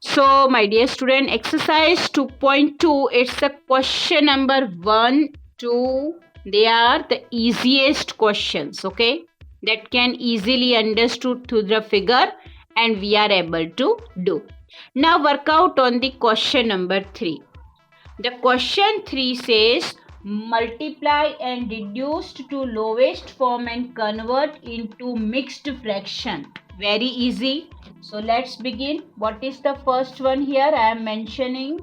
So, my dear student, exercise 2.2, it's the question number 1, 2. They are the easiest questions, okay, that can easily understood through the figure and we are able to do. Now, work out on the question number 3. The question 3 says, multiply and reduce to lowest form and convert into mixed fraction. Very easy. So let's begin. What is the first one here? I am mentioning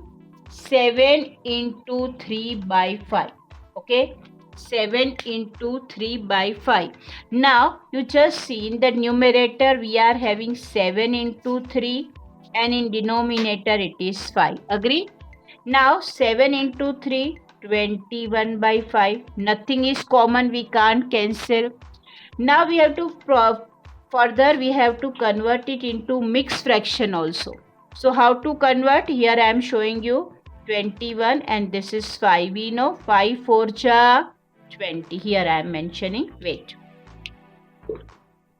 7 into 3 by 5. Okay. 7 into 3 by 5. Now you just see in the numerator we are having 7 into 3 and in denominator it is 5. Agree? Now 7 into 3, 21 by 5. Nothing is common, we can't cancel. Now we have to further we have to convert it into mixed fraction also. So how to convert? Here I am showing you 21 and this is 5. We know 5 4 ja 20. Here I am mentioning. Wait.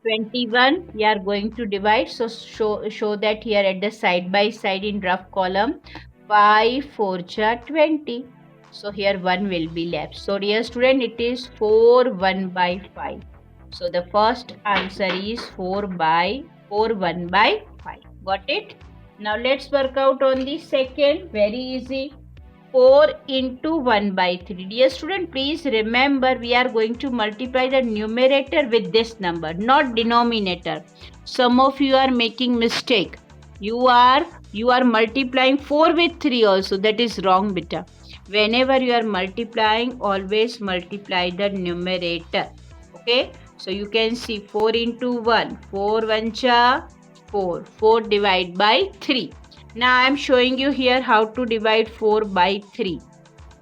21 we are going to divide. So show that here at the side by side in rough column. 5 4 ja 20. So here 1 will be left. So dear student, it is 4 1 by 5. So the first answer is 4 1 by 5. Got it? Now let's work out on the second. Very easy. 4 into 1 by 3. Dear student, please remember we are going to multiply the numerator with this number, not denominator. Some of you are making mistake. You are multiplying 4 with 3 also. That is wrong, beta. Whenever you are multiplying, always multiply the numerator. Okay. So you can see 4 into 1. 4 1 cha 4. 4 divided by 3. Now I am showing you here how to divide 4 by 3.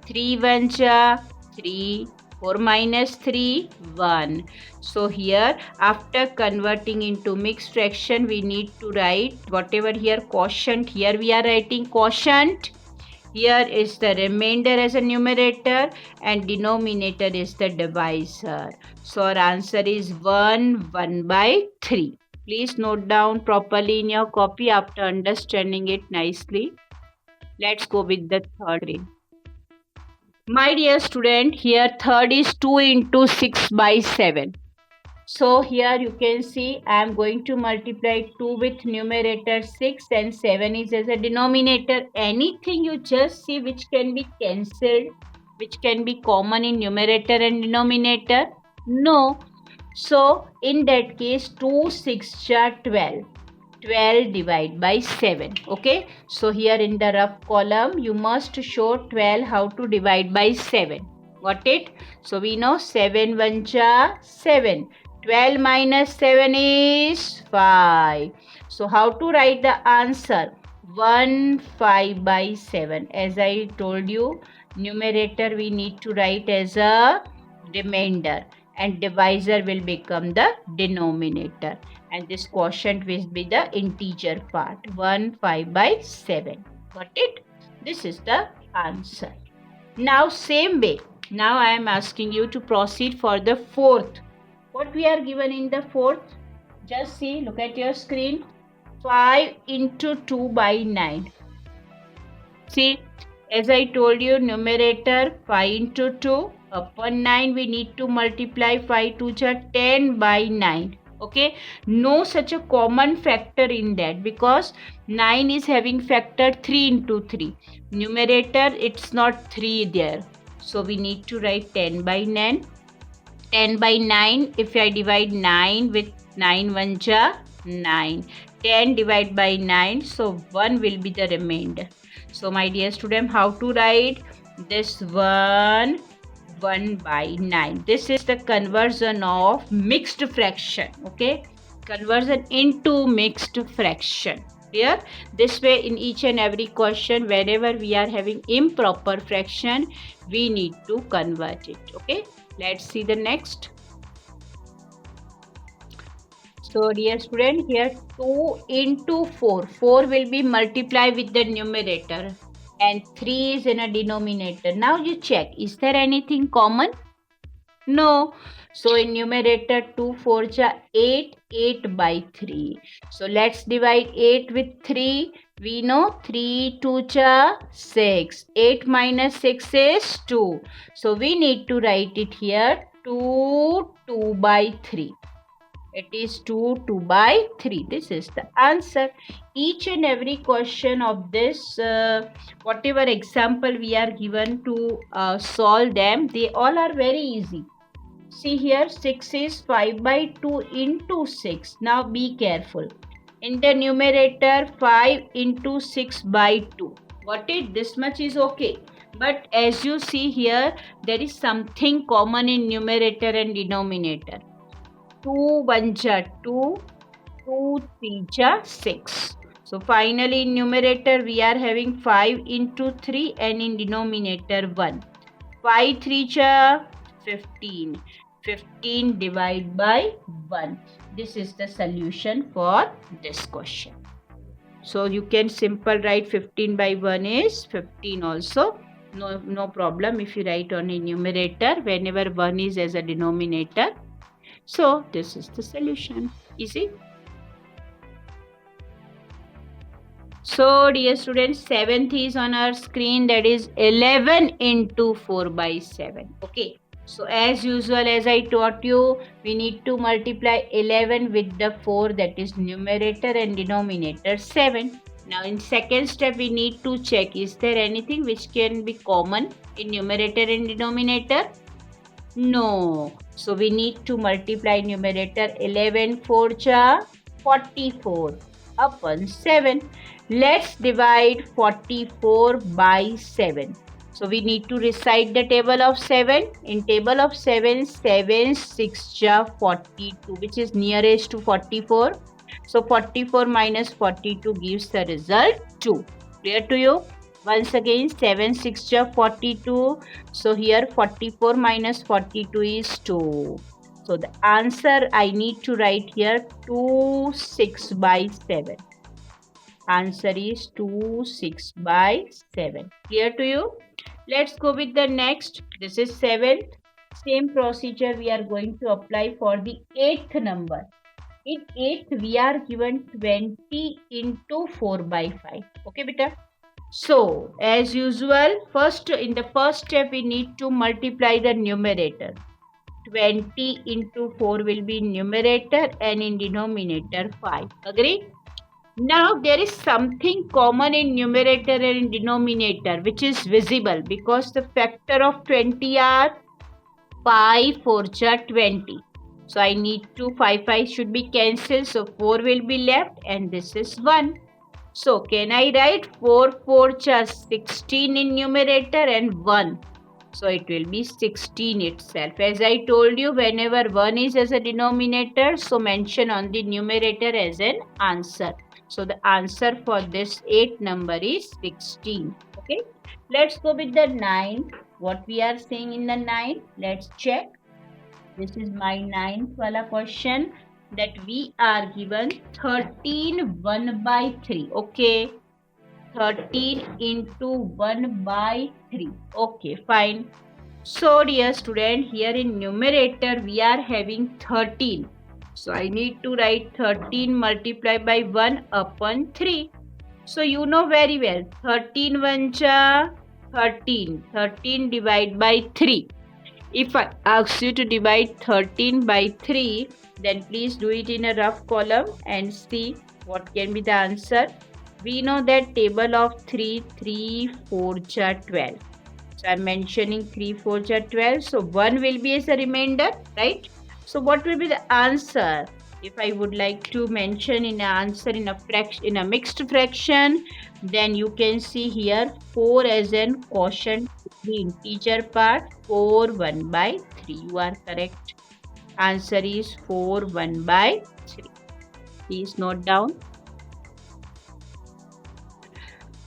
3 1 cha 3. 4 minus 3, 1. So here after converting into mixed fraction, we need to write whatever here quotient. Here we are writing quotient. Here is the remainder as a numerator and denominator is the divisor. So our answer is 1 1 by 3. Please note down properly in your copy after understanding it nicely. Let's go with the third one. My dear student, here third is 2 into 6 by 7. So here you can see I am going to multiply 2 with numerator 6 and 7 is as a denominator. Anything you just see which can be cancelled, which can be common in numerator and denominator? No. So in that case 2 6 ja 12. 12 divided by 7. Okay. So here in the rough column you must show 12 how to divide by 7. Got it? So we know 7 1 ja 7. 12 minus 7 is 5. So how to write the answer? 1 5 by 7. As I told you, numerator we need to write as a remainder and divisor will become the denominator. And this quotient will be the integer part. 1 5 by 7. Got it? This is the answer. Now same way. Now I am asking you to proceed for the fourth. What we are given in the fourth? Just see, look at your screen. 5 into 2 by 9. See, as I told you, numerator 5 into 2 upon 9 we need to multiply 5 to 10 by 9. Okay, no such a common factor in that because 9 is having factor 3 into 3. Numerator it's not 3 there. So we need to write 10 by 9. 10 by 9, if I divide 9 with 9 1 ja 9. 10 divided by 9, so 1 will be the remainder. So my dear student, how to write this 1 by 9? This is the conversion of mixed fraction. Okay, conversion into mixed fraction. Here, this way in each and every question, wherever we are having improper fraction, we need to convert it. Okay. Let's see the next. So dear student, here 2 into 4. 4 will be multiplied with the numerator and 3 is in a denominator. Now you check, is there anything common? No. So in numerator 2 4 ja 8, 8 by 3. So let's divide 8 with 3. We know 3 2 ja 6. 8 minus 6 is 2. So we need to write it here 2 2 by 3. It is 2 2 by 3. This is the answer. Each and every question of this, whatever example we are given to solve them, they all are very easy. See here, 6 is 5 by 2 into 6. Now be careful. In the numerator, 5 into 6 by 2. Got it? This much is okay. But as you see here, there is something common in numerator and denominator. 2 1 ja 2, 2 3 ja 6. So finally in numerator we are having 5 into 3 and in denominator 1. 5 3 ja 15. 15 divided by 1. This is the solution for this question. So you can simple write 15 by 1 is 15 also. No problem if you write on a numerator whenever 1 is as a denominator. So this is the solution. Easy. So dear students, 7th is on our screen, that is 11 into 4 by 7. Okay. So as usual, as I taught you, we need to multiply 11 with the 4, that is numerator, and denominator 7. Now in second step we need to check, is there anything which can be common in numerator and denominator? No. So we need to multiply numerator 11 4 ja 44 upon 7. Let's divide 44 by 7. So we need to recite the table of 7. In table of 7, 7 6 ja 42, which is nearest to 44. So 44 minus 42 gives the result 2. Clear to you? Once again, 7 6 ja 42. So here 44 minus 42 is 2. So the answer I need to write here 2 6 by 7. Answer is 2 6 by 7. Clear to you? Let's go with the next. This is 7th. Same procedure we are going to apply for the 8th number. In 8th, we are given 20 into 4 by 5. Okay, beta? So, as usual, in the first step, we need to multiply the numerator. 20 into 4 will be numerator and in denominator 5. Agree? Now there is something common in numerator and denominator which is visible because the factor of 20 are 5 4 ja 20. So I need to 5 should be cancelled. So 4 will be left and this is 1. So can I write 4 4 ja 16 in numerator and 1. So it will be 16 itself. As I told you, whenever 1 is as a denominator, so mention on the numerator as an answer. So the answer for this 8th number is 16. Okay. Let's go with the 9. What we are saying in the 9? Let's check. This is my 9th wala question, that we are given 13 1 by 3. Okay. 13 into 1 by 3. Okay, fine. So dear student, here in numerator we are having 13. So I need to write 13 multiplied by 1 upon 3. So you know very well, 13 1 ja 13. 13 divided by 3. If I ask you to divide 13 by 3, then please do it in a rough column and see what can be the answer. We know that table of 3, 3 4 ja 12. So I am mentioning 3 4 ja 12. So 1 will be as a remainder, right? So what will be the answer? If I would like to mention in an answer in a mixed fraction, then you can see here 4 as an quotient, the integer part, 4 1 by 3. You are correct. Answer is 4 1 by 3. Please note down.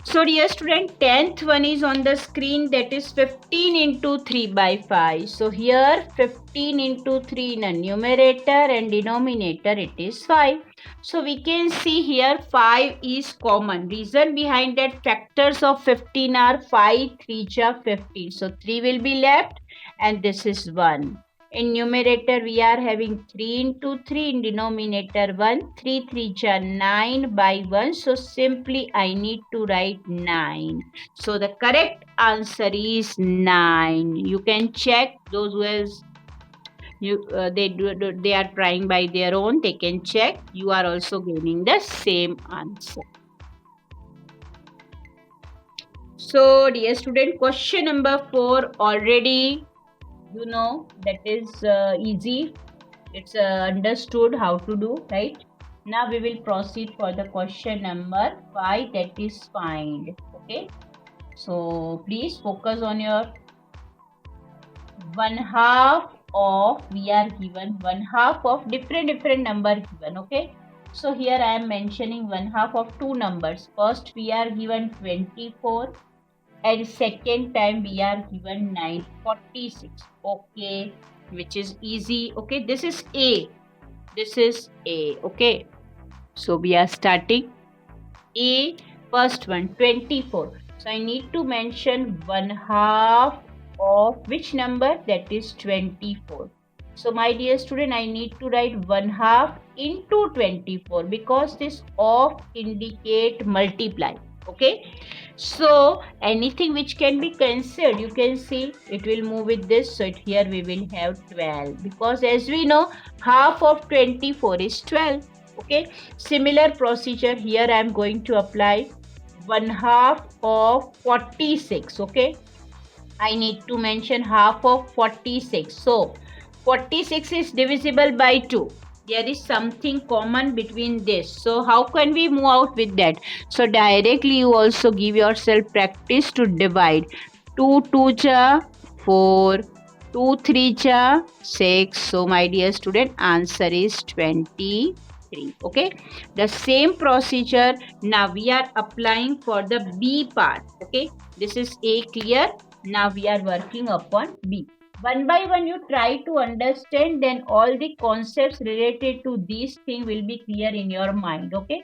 So dear student, 10th one is on the screen, that is 15 into 3 by 5. So here 15 into 3 in a numerator and denominator it is 5. So we can see here 5 is common. Reason behind that, factors of 15 are 5, 3 are 15. So 3 will be left and this is 1. In numerator we are having 3 into 3, in denominator 1. 3 3 are 9 by 1. So simply I need to write 9. So the correct answer is 9. You can check, those who has they are trying by their own, they can check. You are also gaining the same answer. So dear student, question number 4 already you know that is easy. It's understood how to do, right? Now we will proceed for the question number 5, that is find. Okay, so please focus on your 1/2 of, we are given 1/2 of different number given. Okay, so here I am mentioning 1/2 of two numbers. First we are given 24 and second time we are given 946. Okay, which is easy. Okay, this is A, this is A. Okay, so we are starting A. First one 24, so I need to mention 1/2 of which number, that is 24. So my dear student, I need to write 1/2 into 24 because this of indicate multiply. Okay, so anything which can be cancelled, you can see it will move with this. So here we will have 12 because as we know half of 24 is 12. Okay, similar procedure here I am going to apply 1/2 of 46. Okay, I need to mention half of 46. So 46 is divisible by 2. There is something common between this. So how can we move out with that? So directly you also give yourself practice to divide. 2 2 ja 4, 2 3 ja 6. So my dear student, answer is 23. Okay, the same procedure now we are applying for the B part. Okay, this is A clear. Now we are working upon B. One by one you try to understand, then all the concepts related to these things will be clear in your mind. Okay,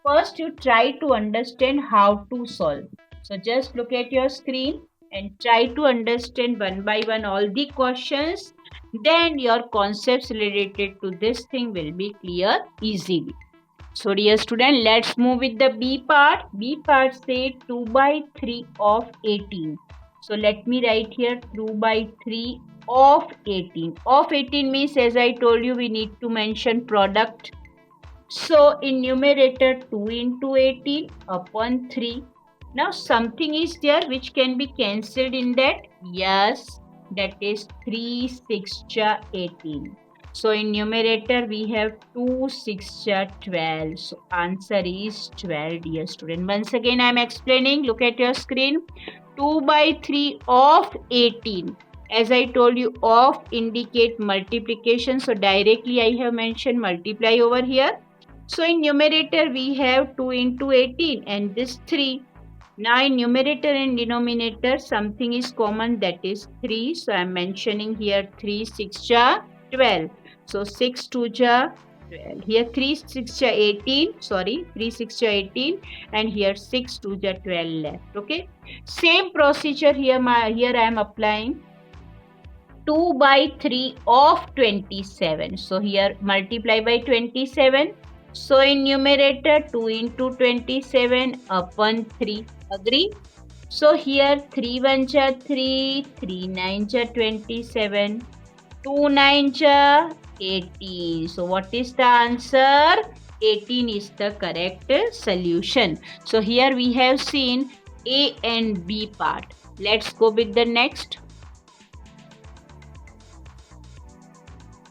first you try to understand how to solve. So just look at your screen and try to understand one by one all the questions, then your concepts related to this thing will be clear easily. So dear student, let's move with the B part. B part say 2 by 3 of 18. So let me write here 2 by 3 of 18. Of 18 means, as I told you, we need to mention product. So in numerator 2 into 18 upon 3. Now something is there which can be cancelled in that. Yes, that is 3 6 18. So in numerator we have 2 6 12. So answer is 12, dear student. Once again I am explaining. Look at your screen. 2 by 3 of 18. As I told you, of indicate multiplication. So directly I have mentioned multiply over here. So in numerator we have 2 into 18 and this 3. Now in numerator and denominator something is common, that is 3. So I am mentioning here 3 6 12. So 6 2 12. Here 3 6 18. Sorry, 3 6 18 and here 6 2 12 left. Okay. Same procedure here. Here I am applying 2 by 3 of 27. So here multiply by 27. So in numerator 2 into 27 upon 3. Agree? So here 3 1 ja 3, 3 9 ja 27, 2 9 ja 18. So what is the answer? 18 is the correct solution. So here we have seen A and B part. Let's go with the next.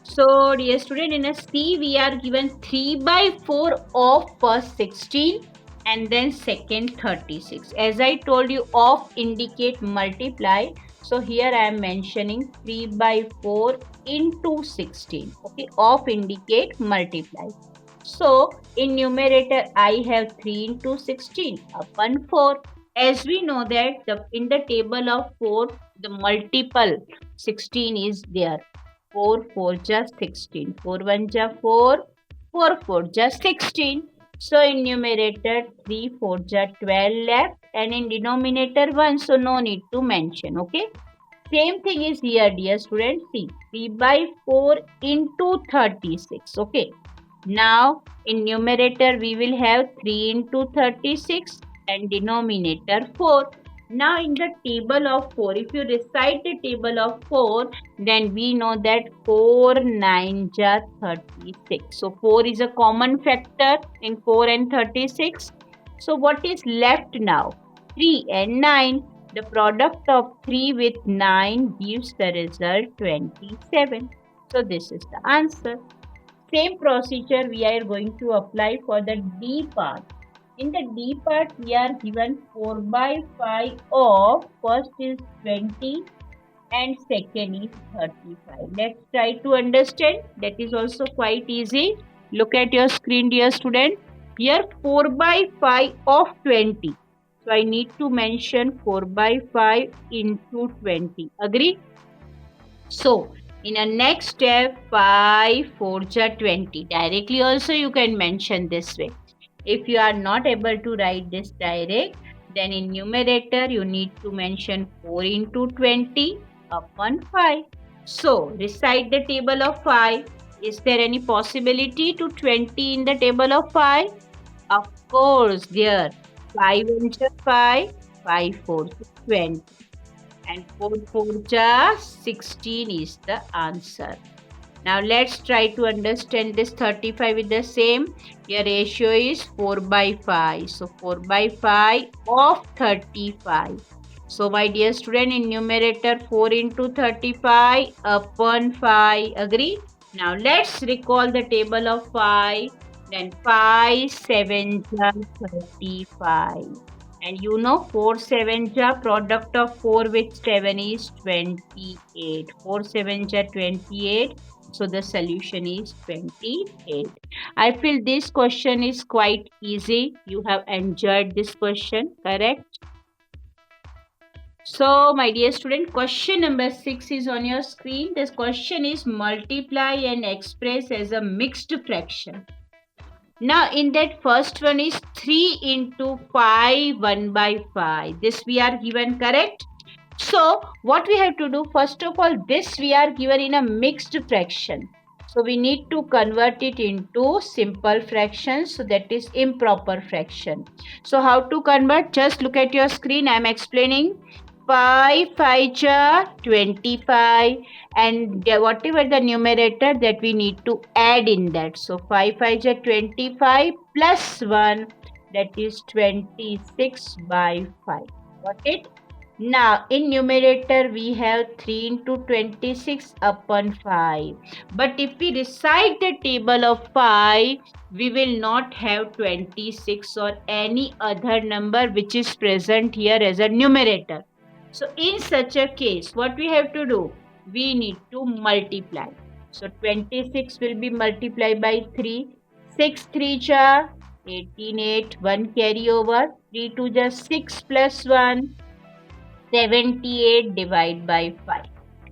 So dear student, in a C we are given 3 by 4 of first 16 and then second 36. As I told you, of indicate multiply. So here I am mentioning 3 by 4 into 16. Okay, of indicate multiply. So in numerator I have 3 into 16 upon 4. As we know that in the table of 4 the multiple 16 is there. 4 4 ja 16, 4 1 ja 4, 4 4 just 16. So in numerator 3 4 just 12 left, and in denominator 1, so no need to mention. Okay. Same thing is here, dear students. See, 3 by 4 into 36. Okay. Now, in numerator, we will have 3 into 36 and denominator 4. Now, in the table of 4, if you recite the table of 4, then we know that 4 9 ja 36. So, 4 is a common factor in 4 and 36. So, what is left now? 3 and 9. The product of 3 with 9 gives the result 27. So, this is the answer. Same procedure we are going to apply for the D part. In the D part, we are given 4 by 5 of first is 20 and second is 35. Let's try to understand. That is also quite easy. Look at your screen, dear student. Here 4 by 5 of 20. So I need to mention 4 by 5 into 20. Agree? So in a next step, 5 4 ja 20. Directly also you can mention this way. If you are not able to write this direct, then in numerator you need to mention 4 into 20 upon 5. So recite the table of 5. Is there any possibility to 20 in the table of 5? Of course, dear. 5 into 5, 5 4 20. And 4 4 ja 16 is the answer. Now let's try to understand this 35 with the same. Your ratio is 4 by 5. So 4 by 5 of 35. So my dear student, in numerator 4 into 35 upon 5. Agree? Now let's recall the table of 5. Then 5 7 ja 35. And you know 4 7 ja product of 4 with 7 is 28. 4 7 ja 28. So the solution is 28. I feel this question is quite easy. You have enjoyed this question, correct? So my dear student, question number 6 is on your screen. This question is multiply and express as a mixed fraction. Now in that first one is 3 into 5 1 by 5. This we are given, correct? So what we have to do, first of all, this we are given in a mixed fraction. So we need to convert it into simple fractions. So that is improper fraction. So how to convert? Just look at your screen. I am explaining. 5 5 ja 25, and whatever the numerator that we need to add in that. So 5 5 ja 25 plus 1, that is 26 by 5. Got it? Now in numerator we have 3 into 26 upon 5. But if we recite the table of 5, we will not have 26 or any other number which is present here as a numerator. So in such a case, what we have to do? We need to multiply. So 26 will be multiplied by 3. 6 3 ja 18 8, 1 carry over. 3 2 ja 6 plus 1. 78 divided by 5.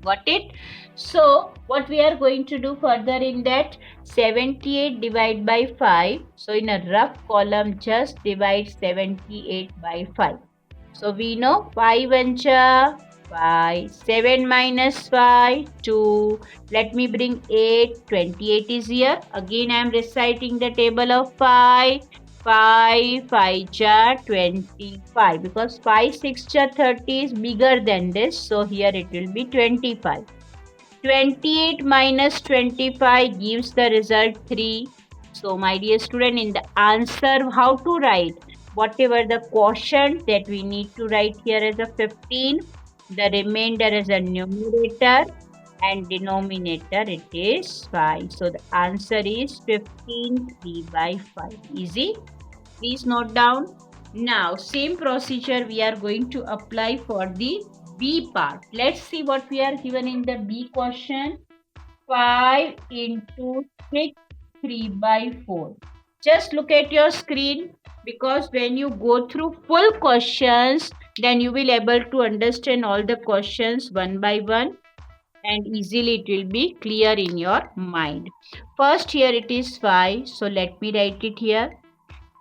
Got it? So what we are going to do further in that, 78 divided by 5. So in a rough column, just divide 78 by 5. So we know 5 1 ja 5, 7 minus 5, 2. Let me bring 8, 28 is here. Again I am reciting the table of 5. 5 5 ja 25, because 5 6 ja 30 is bigger than this. So here it will be 25. 28 minus 25 gives the result 3. So my dear student, in the answer, how to write? Whatever the quotient that we need to write here as a 15, the remainder as a numerator, and denominator it is 5. So the answer is 15 3 by 5. Easy. Please note down. Now same procedure we are going to apply for the B part. Let's see what we are given in the B question. 5 into 6 3 by 4. Just look at your screen, because when you go through full questions, then you will able to understand all the questions one by one. and easily it will be clear in your mind. First here it is 5. So let me write it here.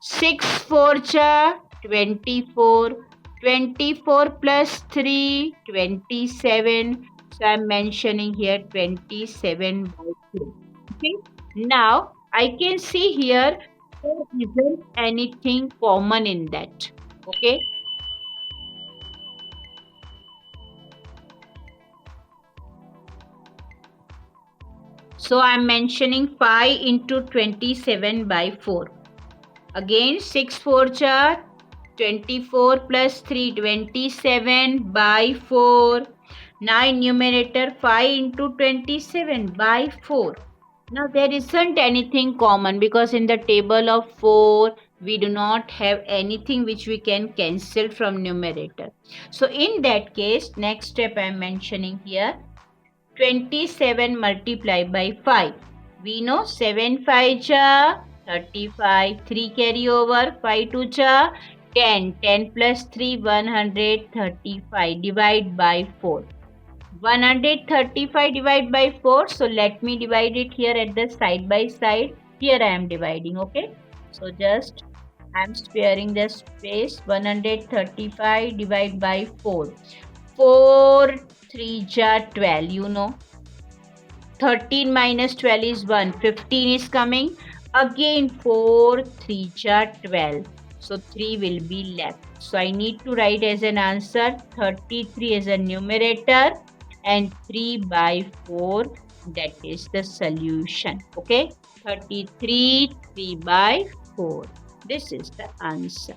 6 4 cha 24. 24 plus 3 27. So I am mentioning here 27 by 3. Okay. Now I can see here there isn't anything common in that. Okay. So I am mentioning 5 into 27 by 4. Again 6 4 cha 24 plus 3 27 by 4. Now in numerator 5 into 27 by 4. Now there isn't anything common because in the table of 4 we do not have anything which we can cancel from numerator. So in that case, next step I am mentioning here, 27 multiplied by 5. We know 7 5 cha 35, 3 carry over, 5 2 cha 10, 10 plus 3 135, divide by 4. 135 divided by 4. So let me divide it here at the side by side. Here I am dividing, okay. So just I am sparing the space. 135 divided by 4. 4 3 ja 12, you know. 13 minus 12 is 1. 15 is coming. Again 4 3 ja 12. So 3 will be left. So I need to write as an answer 33 as a numerator and 3 by 4, that is the solution. Okay, 33 3 by 4. This is the answer.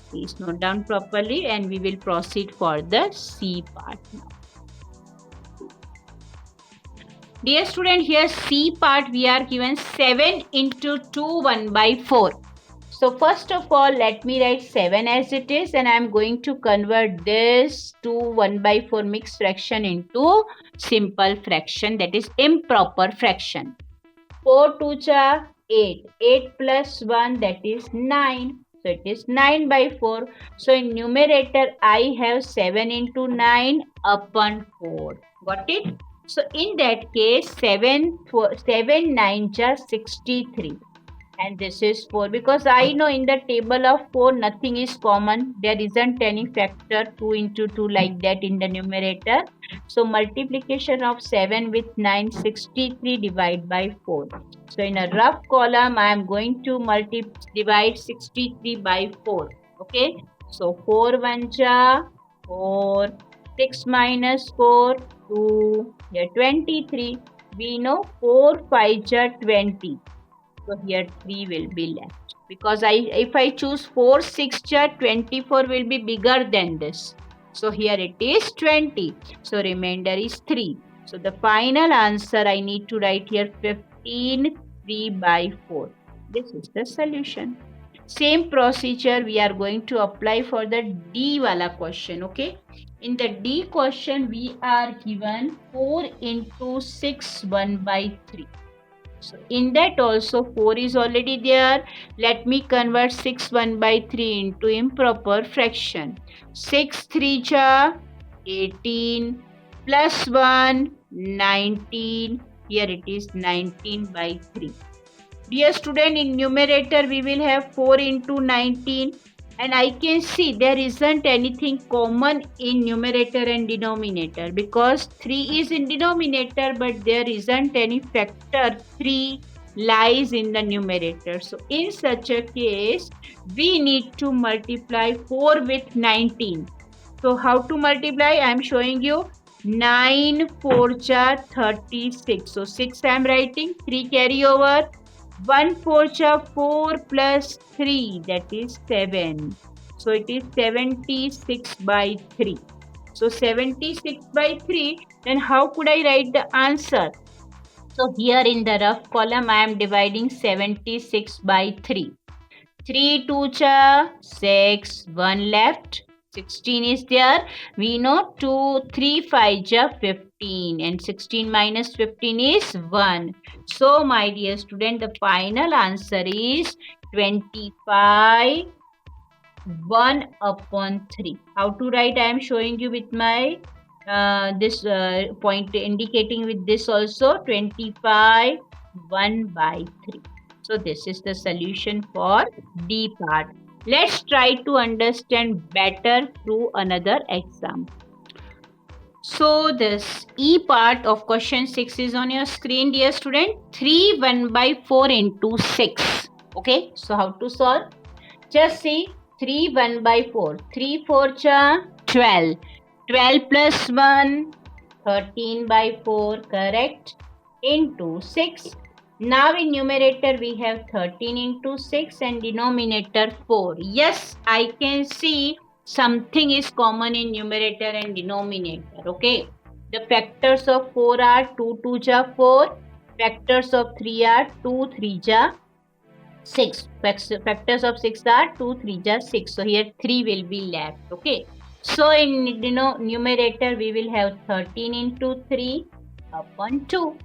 Please note down properly and we will proceed for the C part now. Dear student, here C part we are given 7 into 2 1 by 4. So first of all, let me write 7 as it is, and I am going to convert this to 1 by 4 mixed fraction into simple fraction, that is improper fraction. 4 2 cha 8. 8 plus 1, that is 9. So it is 9 by 4. So in numerator I have 7 into 9 upon 4. Got it? So in that case 7 9 ja 63. And this is 4 because I know in the table of 4 nothing is common. There isn't any factor 2 into 2 like that in the numerator. So multiplication of 7 with 9, 63 divided by 4. So in a rough column I am going to divide 63 by 4. Okay. So 4 1 ja 4. 6 minus 4 2. Here 23. We know 4 5 ja 20. So here 3 will be left because if I choose 4 6 ja 24 will be bigger than this. So here it is 20. So remainder is 3. So the final answer I need to write here 15 3 by 4. This is the solution. Same procedure we are going to apply for the D wala question. Okay. In the D question we are given 4 into 6 1 by 3. So in that also 4 is already there. Let me convert 6 1 by 3 into improper fraction. 6 3 ja 18 plus 1 19. Here it is 19 by 3. Dear student, in numerator we will have 4 into 19. And I can see there isn't anything common in numerator and denominator because 3 is in denominator but there isn't any factor 3 lies in the numerator. So in such a case, we need to multiply 4 with 19. So how to multiply? I am showing you 9 4 ja 36. So 6 I am writing, 3 carry over. 1 4 cha 4 plus 3, that is 7. So it is 76 by 3. So 76 by 3, then how could I write the answer? So here in the rough column I am dividing 76 by 3. 3 2 cha 6, 1 left. 16 is there. We know 2 3 5 ja 15 and 16 minus 15 is 1. So my dear student, the final answer is 25 1 upon 3. How to write? I am showing you with my this point indicating with this also 25 1 by 3. So this is the solution for D part. Let's try to understand better through another example. So this E part of question 6 is on your screen, dear student. 3 1 by 4 into 6. Okay, so how to solve? Just see 3 1 by 4. 3 4 cha 12. 12 plus 1 13 by 4, correct, into 6. Now in numerator we have 13 into 6 and denominator 4. Yes, I can see something is common in numerator and denominator. Okay, the factors of 4 are 2 2 ja 4, factors of 3 are 2 3 ja 6. Factors of 6 are 2 3 ja 6. So here 3 will be left. Okay, so in numerator we will have 13 into 3 upon 2.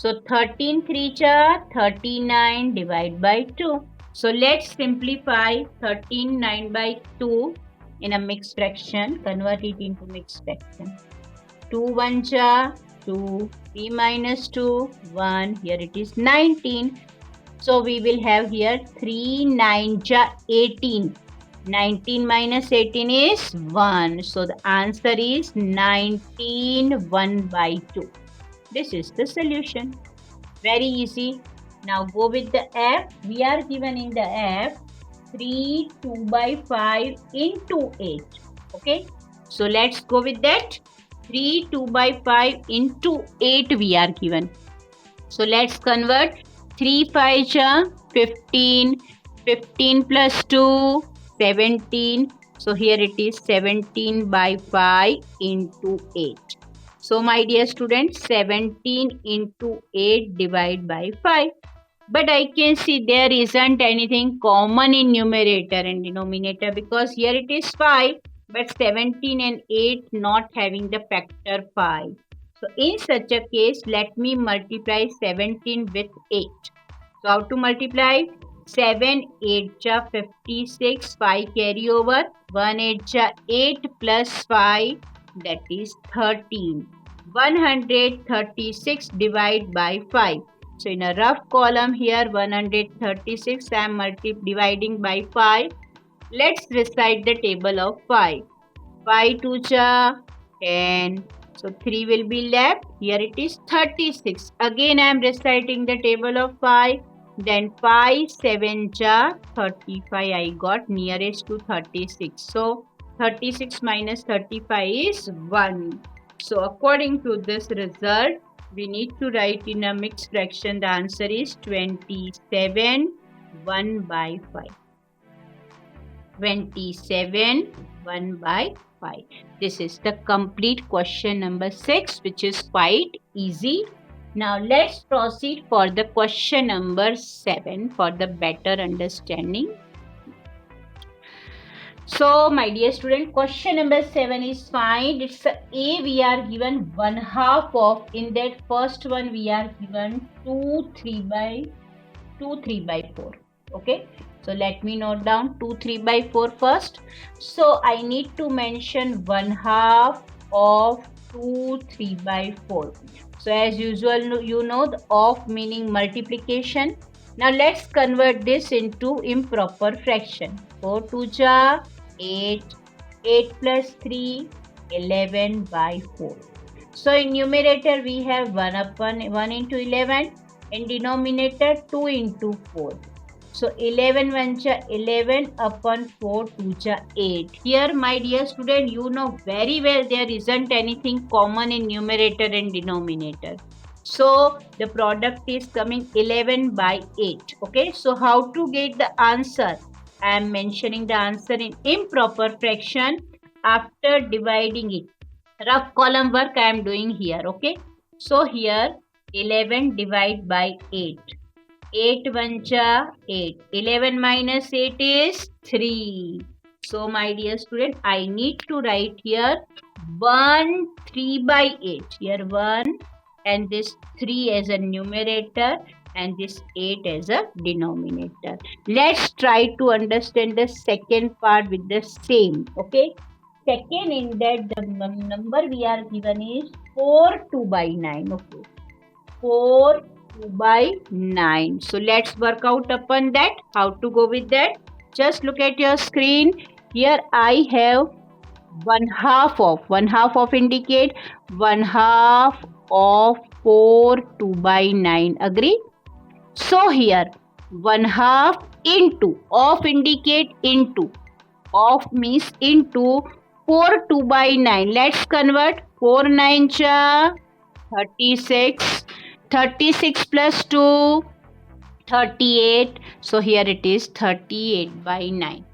So 13 3 ja 39 divide by 2. So let's simplify 13 9 by 2 in a mixed fraction. Convert it into mixed fraction. 2 1 ja 2, 3 minus 2 1. Here it is 19. So we will have here 3 9 ja 18. 19 minus 18 is 1. So the answer is 19 1 by 2. This is the solution. Very easy. Now go with the F. We are given in the F 3 2 by 5 into 8. Okay. So let's go with that. 3 2 by 5 into 8 we are given. So let's convert. 3 5 ja 15. 15 plus 2 17. So here it is 17 by 5 into 8. So my dear students, 17 into 8 divided by 5. But I can see there isn't anything common in numerator and denominator because here it is 5, but 17 and 8 not having the factor 5. So in such a case, let me multiply 17 with 8. So how to multiply? 7 8 ja 56, 5 carry over, 1 8 ja 8 plus 5, that is 13. 136 divided by 5. So in a rough column here 136 I am dividing by 5. Let's recite the table of 5. 5 2 ja 10. So 3 will be left. Here it is 36. Again I am reciting the table of 5. Then 5 7 ja 35 I got nearest to 36. So 36 minus 35 is 1. So according to this result, we need to write in a mixed fraction. The answer is 27 1 by 5. 27 1 by 5. This is the complete question number 6, which is quite easy. Now let's proceed for the question number 7 for the better understanding. So my dear student, question number 7 is fine. It's a we are given 1/2 of. In that first one we are given 2 3 by 4. Okay. So let me note down 2 3 by 4 first. So I need to mention 1/2 of 2 3 by 4. So as usual, you know the of meaning multiplication. Now let's convert this into improper fraction. 4 2 ja 8. 8 plus 3 11 by 4. So in numerator we have 1 upon 1 into 11. In denominator 2 into 4. So 11 1 ja 11 upon 4 2 ja 8. Here my dear student, you know very well there isn't anything common in numerator and denominator. So the product is coming 11 by 8. Okay, so how to get the answer? I am mentioning the answer in improper fraction after dividing it. Rough column work I am doing here. Okay, so here 11 divide by 8. 8 1 ja 8. 11 minus 8 is 3. So my dear student, I need to write here 1 3 by 8. Here 1 and this 3 as a numerator and this 8 as a denominator. Let's try to understand the second part with the same. Okay. Second in that the number we are given is 4 2 by 9. Okay. 4 2 by 9. So let's work out upon that. How to go with that? Just look at your screen. Here I have one half of indicate one half of 4 2 by 9. Agree? So here one half into of indicate into of means into 4 2 by 9. Let's convert 4 9 cha 36. 36 plus 2 38. So here it is 38 by 9.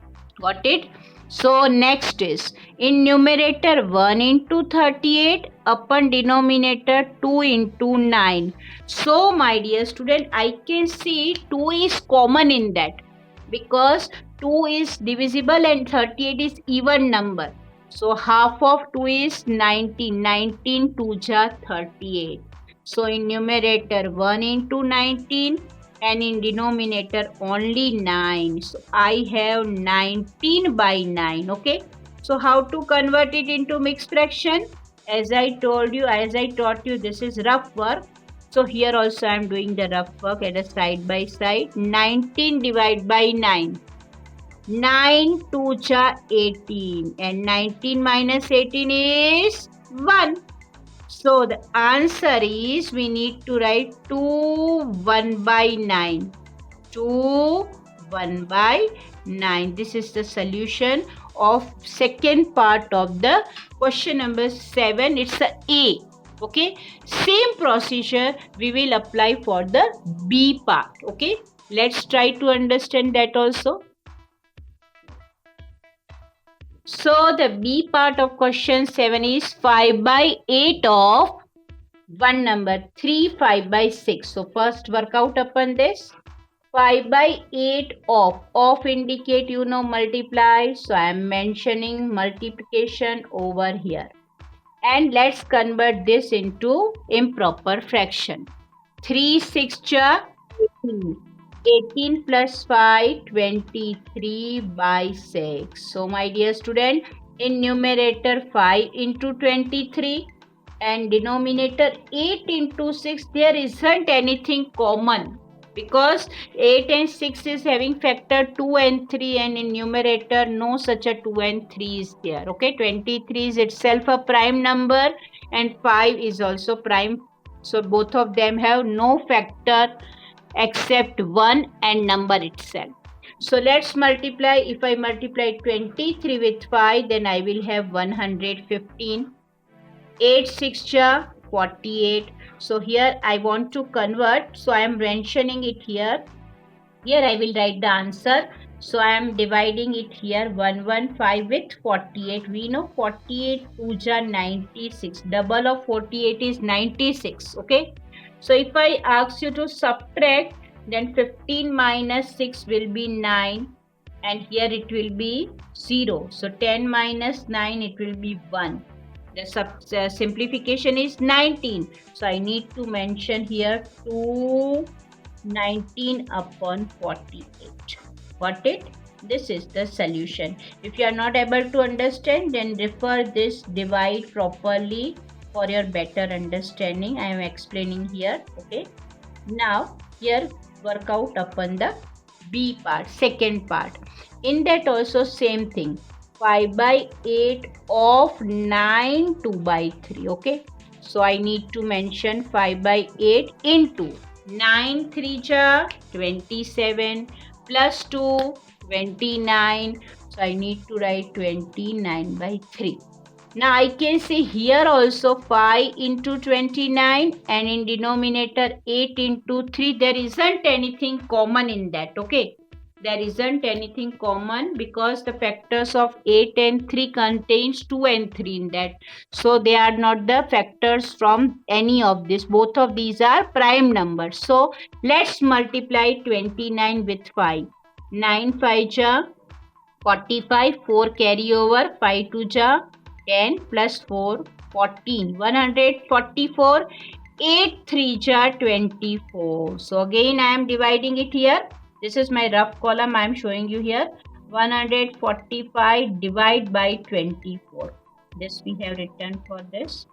Got it? So next is in numerator 1 into 38 upon denominator 2 into 9. So my dear student, I can see 2 is common in that because 2 is divisible and 38 is even number. So half of 2 is 19. 19 2 ja 38. So in numerator 1 into 19 and in denominator only 9. So I have 19 by 9. Okay. So how to convert it into mixed fraction? As I taught you, this is rough work. So here also I am doing the rough work at a side by side. 19 divided by 9. 9 2 cha 18 and 19 minus 18 is 1. So the answer is we need to write 2 1 by 9. 2 1 by 9. This is the solution of second part of the question number 7. It's a A. Okay. Same procedure we will apply for the B part. Okay. Let's try to understand that also. So the B part of question 7 is 5 by 8 of one number 3 5 by 6. So first work out upon this. 5 by 8 of indicate multiply. So I am mentioning multiplication over here. And let's convert this into improper fraction. 3 6 cha 18. 18 plus 5 23 by 6. So my dear student, in numerator 5 into 23 and denominator 8 into 6, there isn't anything common because 8 and 6 is having factor 2 and 3 and in numerator no such a 2 and 3 is there. Okay, 23 is itself a prime number and 5 is also prime. So both of them have no factor except 1 and number itself. So let's multiply. If I multiply 23 with 5, then I will have 115. 8 6 ja 48. So here I want to convert. So I am mentioning it here. Here I will write the answer. So I am dividing it here 115 with 48. We know 48 2 ja 96. Double of 48 is 96. Okay. So if I ask you to subtract, then 15 minus 6 will be 9 and here it will be 0. So 10 minus 9 it will be 1. The simplification is 19. So I need to mention here 219 upon 48. Got it? This is the solution. If you are not able to understand, then refer this divide properly for your better understanding. I am explaining here. Okay. Now here work out upon the B part, second part. In that also same thing. 5 by 8 of 9 2 by 3. Okay. So I need to mention 5 by 8 into 9 3 ja 27 plus 2 29. So I need to write 29 by 3. Now I can see here also 5 into 29 and in denominator 8 into 3. There isn't anything common in that. Okay. There isn't anything common because the factors of 8 and 3 contains 2 and 3 in that. So they are not the factors from any of this. Both of these are prime numbers. So let's multiply 29 with 5. 9 5 ja 45. 4 carry over. 5 2 ja 10 plus 4 14. 144. 8 3 ja 24. So again I am dividing it here. This is my rough column I am showing you here. 145 divide by 24. This we have written for this.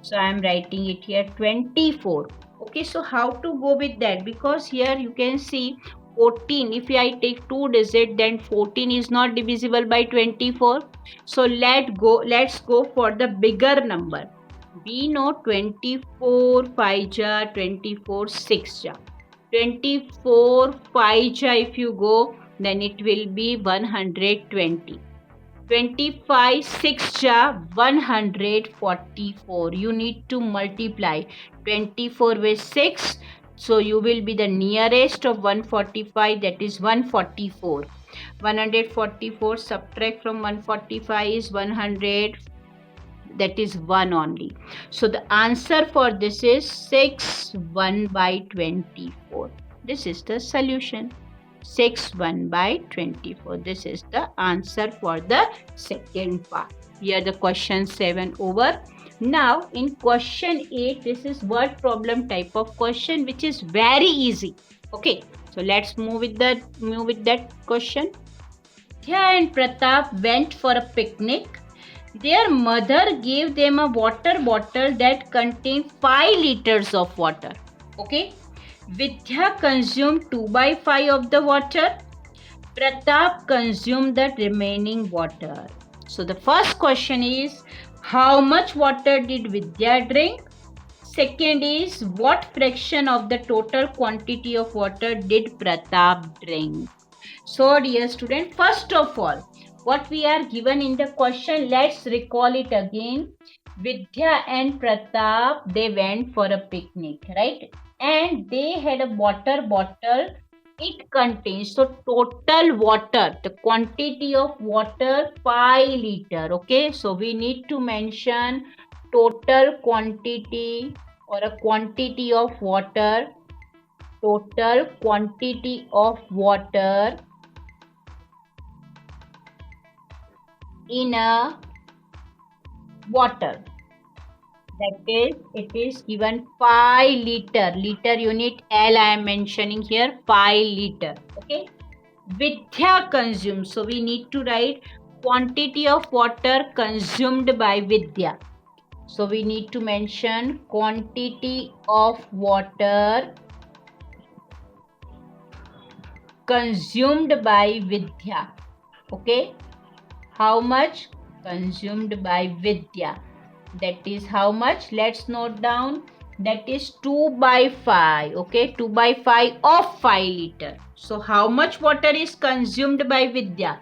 So I am writing it here 24. Okay, so how to go with that? Because here you can see 14. If I take 2 digits, then 14 is not divisible by 24. So let's go for the bigger number. We know 24 5 ja, 24 6 ja. 24 5 ja, if you go, then it will be 120. 25 6 ja 144. You need to multiply 24 with 6. So you will be the nearest of 145, that is 144. 144 subtract from 145 is 100, that is 1 only. So the answer for this is 6 1 by 24. This is the solution. 6 1 by 24. This is the answer for the second part. Here the question 7 over. Now in question 8, this is word problem type of question, which is very easy. Okay, so let's move with that question. Vidya and Pratap went for a picnic. Their mother gave them a water bottle that contained 5 liters of water. Okay. Vidya consumed 2 by 5 of the water. Pratap consumed the remaining water. So the first question is, how much water did Vidya drink? Second is, what fraction of the total quantity of water did Pratap drink? So dear student, first of all, what we are given in the question, let's recall it again. Vidya and Pratap, they went for a picnic, right? And they had a water bottle. It contains, so total water, the quantity of water 5 liter. Okay, so we need to mention total quantity or a quantity of water. Total quantity of water in a water, that is, it is given 5 liter. Liter unit L I am mentioning here, 5 liter. Okay. Vidya consumed, so we need to write quantity of water consumed by Vidya. So we need to mention quantity of water consumed by Vidya. Okay. How much consumed by Vidya? That is how much? Let's note down. That is 2 by 5. Okay, 2 by 5 of 5 liter. So how much water is consumed by Vidya?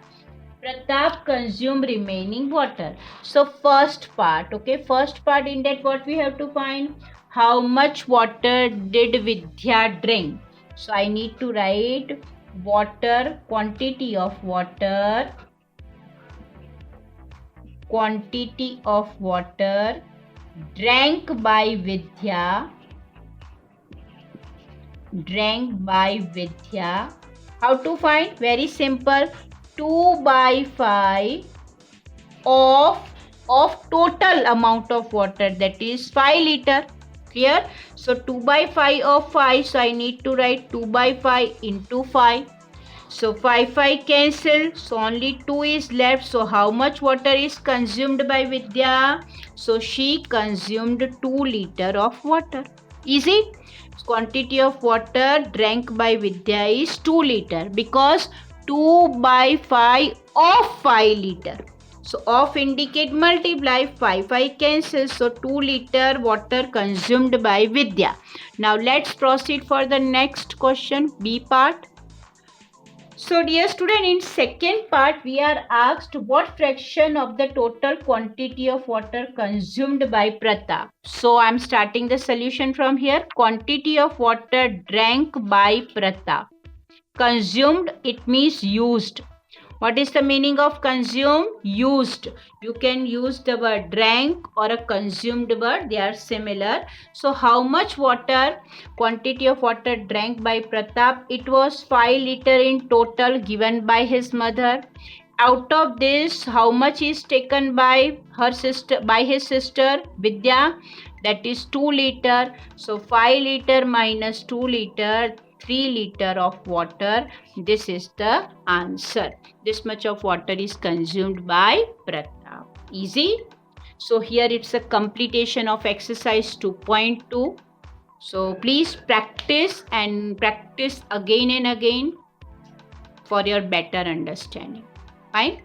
Pratap consumed remaining water. So first part, okay, first part, in that what we have to find? How much water did Vidya drink? So I need to write water, quantity of water drank by Vidya. How to find? Very simple. 2 by 5 of total amount of water, that is 5 liter. Clear? So 2 by 5 of 5. So I need to write 2 by 5 into 5. So 5 cancel. So only 2 is left. So how much water is consumed by Vidya? So she consumed 2 liter of water. Easy. Quantity of water drank by Vidya is 2 liter, because 2 by 5 of 5 liter. So of indicate multiply, 5 cancel. So 2 liter water consumed by Vidya. Now let's proceed for the next question, B part. So dear student, in second part we are asked what fraction of the total quantity of water consumed by Pratap. So I am starting the solution from here. Quantity of water drank by Pratap. Consumed, it means used. What is the meaning of consume? Used. You can use the word drank or a consumed word. They are similar. So how much water, quantity of water drank by Pratap? It was 5 liter in total given by his mother. Out of this, how much is taken by his sister Vidya? That is 2 liter. So 5 liter minus 2 liter, 3 liter of water. This is the answer. This much of water is consumed by Pratap. Easy. So here it's a completion of exercise 2.2. So please practice and practice again and again for your better understanding. Fine.